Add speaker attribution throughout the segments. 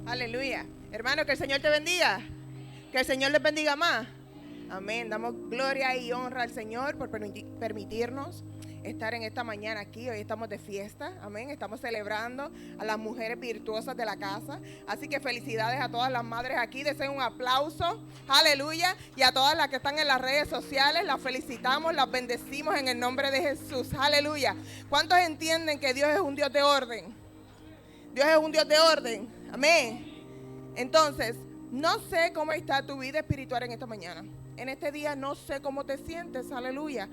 Speaker 1: Aleluya. Hermano, que el Señor te bendiga. Que el Señor les bendiga más. Amén. Damos gloria y honra al Señor por permitirnos estar en esta mañana aquí. Hoy estamos de fiesta. Amén. Estamos celebrando a las mujeres virtuosas de la casa. Así que felicidades a todas las madres aquí. Deseo un aplauso. Aleluya. Y a todas las que están en las redes sociales, las felicitamos, las bendecimos en el nombre de Jesús. Aleluya. ¿Cuántos entienden que Dios es un Dios de orden? Dios es un Dios de orden. Amén. Entonces, no sé cómo está tu vida espiritual en esta mañana. En este día no sé cómo te sientes, aleluya.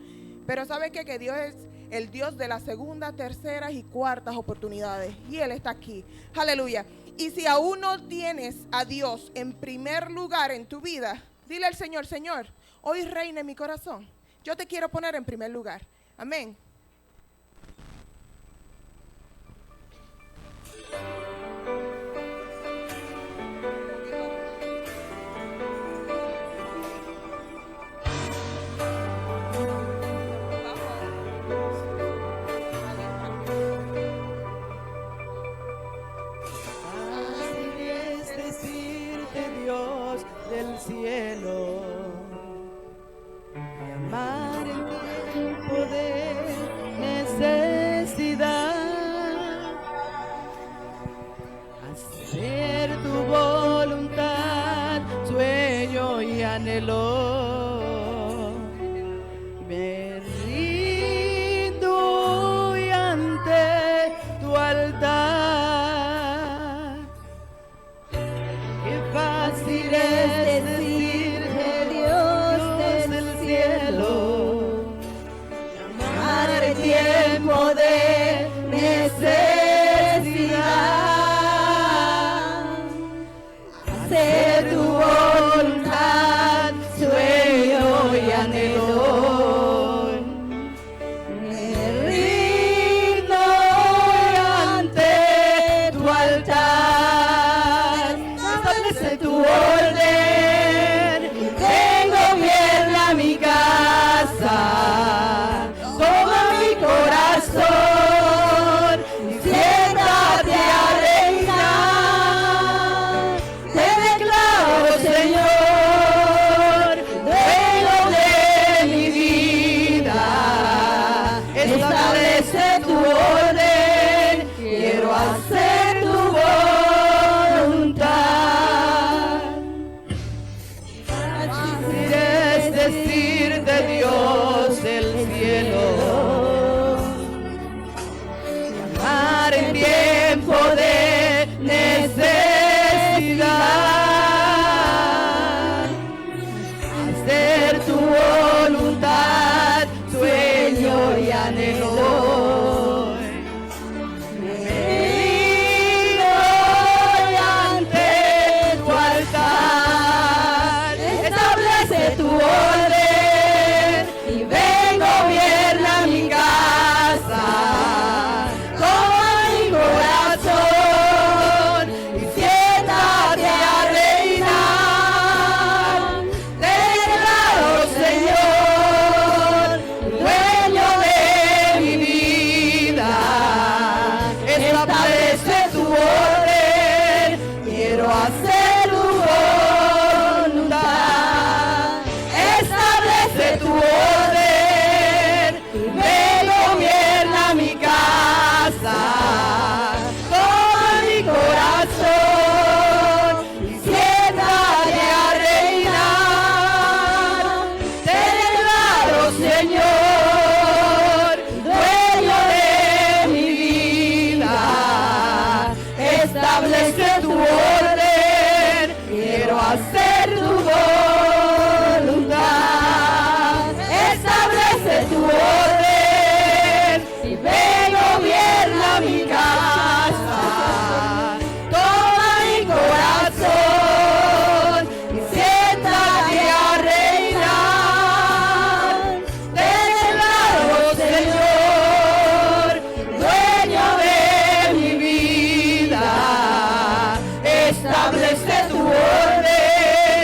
Speaker 1: Pero ¿sabes qué? Que Dios es el Dios de las segundas, terceras y cuartas oportunidades. Y Él está aquí, aleluya. Y si aún no tienes a Dios en primer lugar en tu vida, dile al Señor, Señor, hoy reina en mi corazón. Yo te quiero poner en primer lugar. Amén.
Speaker 2: Del cielo, llamar en tiempo de necesidad, hacer tu voluntad, sueño y anhelo. Me rindo y ante tu altar. Qué fácil es decir que Dios del cielo, llamar en tiempo de necesidad, hacer tu voluntad, sueño y anhelo. Me rindo ante tu altar. Establece tu orden, ven, gobierna mi casa, toma mi corazón y siéntate a reinar. Te declaro, Señor, dueño de mi vida. Establece tu orden, quiero hacer tu voluntad. Fácil es decir de Dios del cielo, llamar en tiempo de necesidad, hacer tu voluntad, sueño y anhelo. Me rindo ante tu altar. Establece tu orden y ven, gobierna mi casa. Toma mi corazón y siéntate a reinar. Te declaro, Señor, dueño de mi vida. Establece tu orden, quiero hacer tu voluntad. Establece tu orden, ven, gobierna mi casa. Toma mi corazón y siéntate a reinar. Te declaro, Señor, dueño de mi vida. Establece tu orden, quiero hacer tu voluntad. Establece tu orden y ven, gobierna mi casa. Toma mi corazón y siéntate a reinar. Te declaro, Señor, dueño de mi vida. Establece tu orden,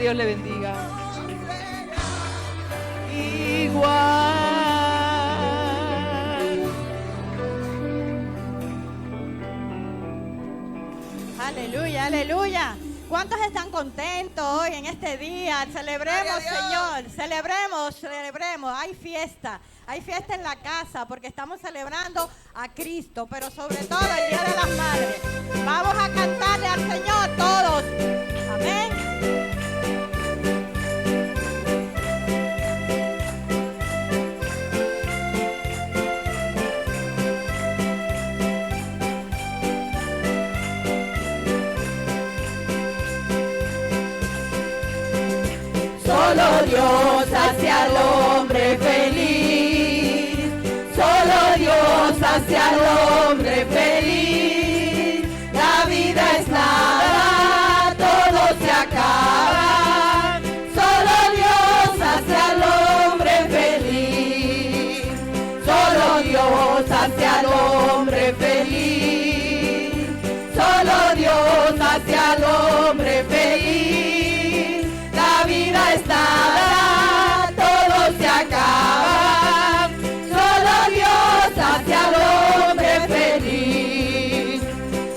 Speaker 2: Dios le bendiga.
Speaker 3: Igual.
Speaker 4: Aleluya, aleluya. ¿Cuántos están contentos hoy en este día? Celebremos, Señor, celebremos. Hay fiesta en la casa porque estamos celebrando a Cristo, pero sobre todo el Día de las Madres. Vamos a cantarle al Señor todos. Amén.
Speaker 2: Solo Dios hace al hombre feliz. Solo Dios hace al hombre feliz. La vida es nada, todo se acaba. Solo Dios hace al hombre feliz. Solo Dios hace al hombre feliz. Solo Dios hace al hombre feliz. La vida es nada, todo se acaba. Solo Dios hace al hombre feliz.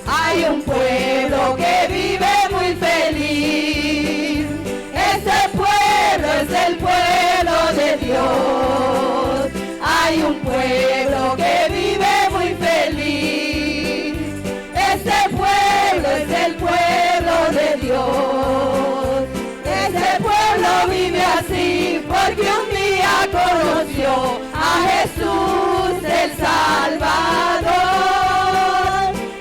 Speaker 2: Hay un pueblo que vive muy feliz. Ese pueblo es el pueblo de Dios. Hay un pueblo que vive muy feliz. Ese pueblo es el pueblo de Dios. Ese pueblo vive así porque un día conoció a Jesús el Salvador.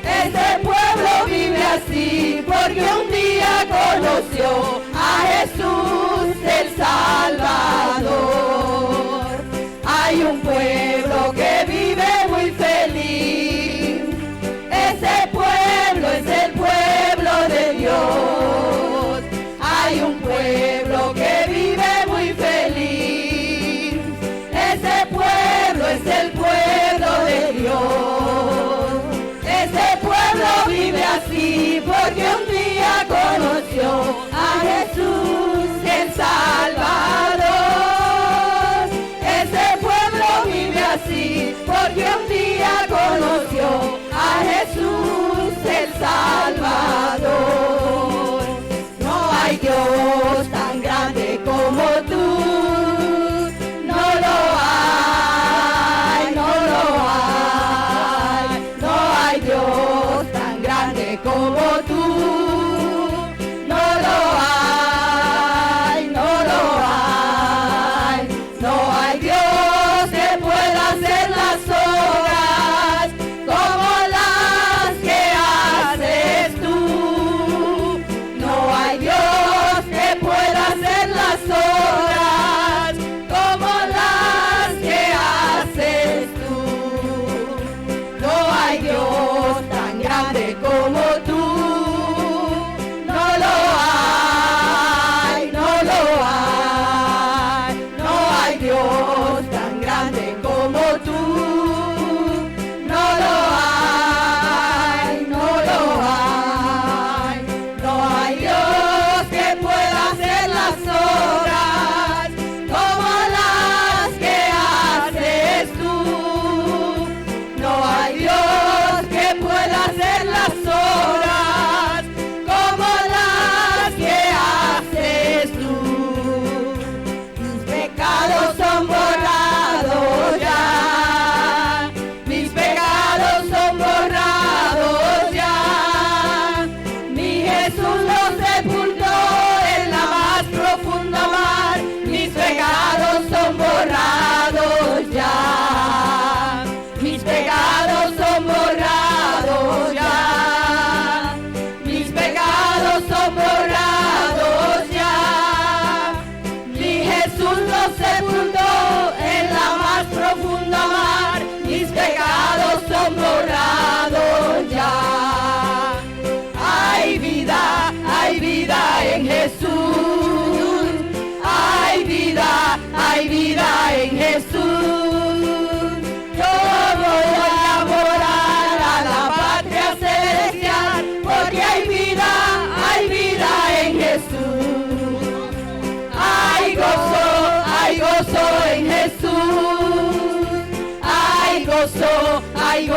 Speaker 2: Ese pueblo vive así porque un día conoció a Jesús el Salvador. Hay un pueblo que vive muy feliz. Ese pueblo es el pueblo de Dios. Hay un pueblo que vive muy feliz. Ese pueblo es el pueblo de Dios. Ese pueblo vive así porque un día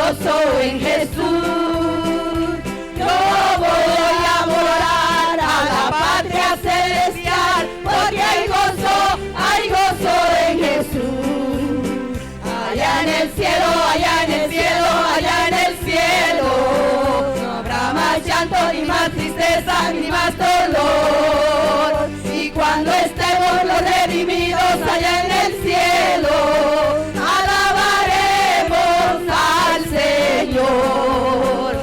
Speaker 2: gozo en Jesús. Yo voy a morar a la patria celestial, porque hay gozo en Jesús. Allá en el cielo, allá en el cielo, allá en el cielo, no habrá más llanto, ni más tristeza, ni más dolor. Y cuando estemos los redimidos allá en el cielo, alabaremos al Señor.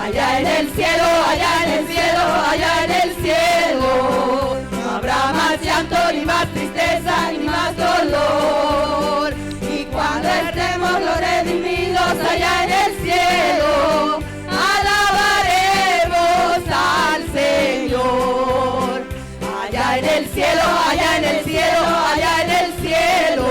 Speaker 2: Allá en el cielo, allá en el cielo, allá en el cielo, no habrá más llanto, ni más tristeza, ni más dolor. Y cuando estemos los redimidos allá en el cielo, alabaremos al Señor. Allá en el cielo, allá en el cielo, allá en el cielo,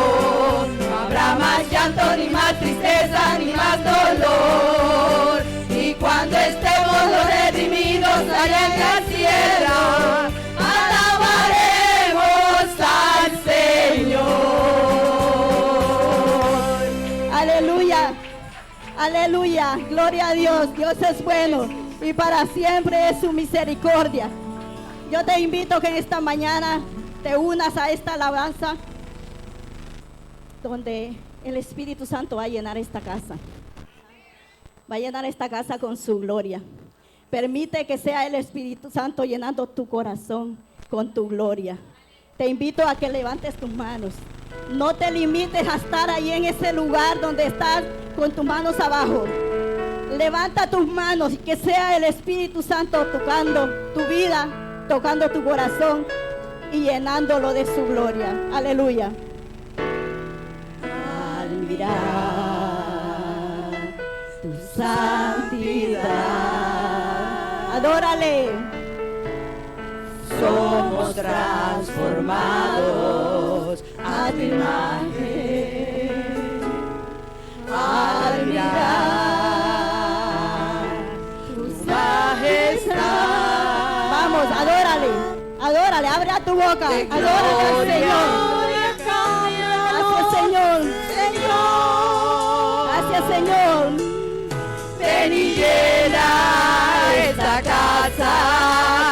Speaker 2: no habrá más llanto, ni más tristeza, ni más dolor. Y cuando estemos los redimidos allá en la tierra, alabaremos al Señor.
Speaker 5: Aleluya, aleluya, gloria a Dios. Dios es bueno y para siempre es su misericordia. Yo te invito que en esta mañana te unas a esta alabanza donde el Espíritu Santo va a llenar esta casa. Va a llenar esta casa con su gloria. Permite que sea el Espíritu Santo llenando tu corazón con tu gloria. Te invito a que levantes tus manos. No te limites a estar ahí en ese lugar donde estás con tus manos abajo. Levanta tus manos y que sea el Espíritu Santo tocando tu vida, tocando tu corazón y llenándolo de su gloria. Aleluya. Al mirar tu santidad, adórale.
Speaker 2: Somos transformados a tu imagen. Al mirar tu majestad.
Speaker 5: Vamos, adórale, adórale, abre tu boca, adórale al Señor. Gracias, Señor. Gracias, Señor.
Speaker 2: Ven y llena esta casa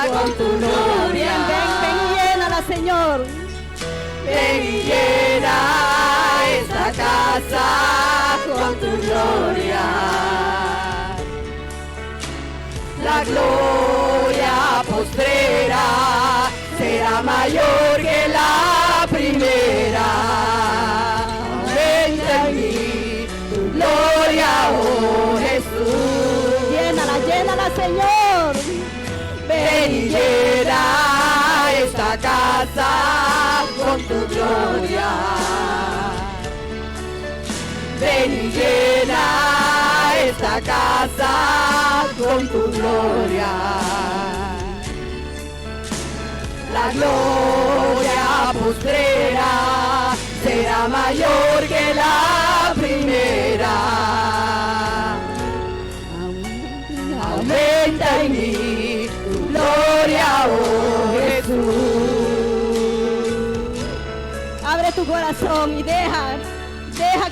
Speaker 2: con tu gloria.
Speaker 5: Ven y llénala, Señor.
Speaker 2: Ven y llena esta casa con tu gloria. La gloria postrera será mayor que la primera. Aumenta en mí tu gloria, oh Jesús.
Speaker 5: Llénala, llénala, Señor.
Speaker 2: Ven y llena esta casa con tu gloria. Ven y llena esta casa con tu gloria. La gloria postrera será mayor que la primera. Aumenta en mí tu gloria, oh Jesús.
Speaker 5: Abre tu corazón y deja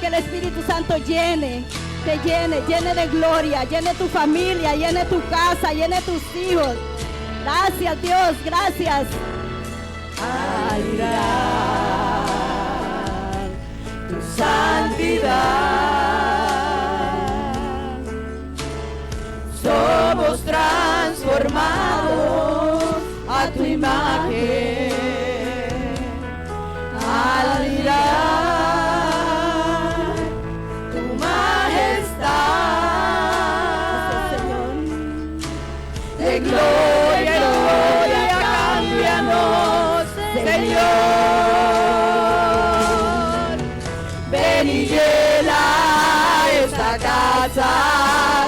Speaker 5: que el Espíritu Santo llene de gloria, llene tu familia, llene tu casa, llene tus hijos. Gracias, Dios, gracias.
Speaker 2: Al mirar tu santidad, somos transformados a tu imagen. Al mirar tu majestad, de gloria en gloria, cámbianos, Señor. Ven y llena esta casa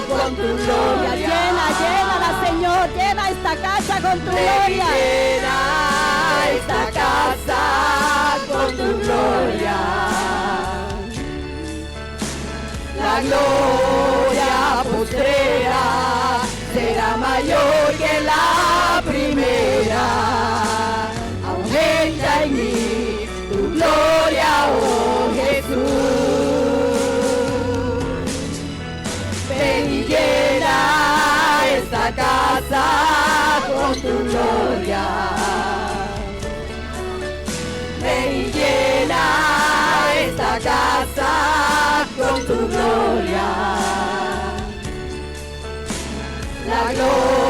Speaker 2: con tu gloria.
Speaker 5: Llénala, Señor, llena esta casa con tu gloria.
Speaker 2: Llena esta casa con tu gloria. La gloria postrera será mayor que la primera. Aumenta en mí tu gloria, oh Jesús. la gloria.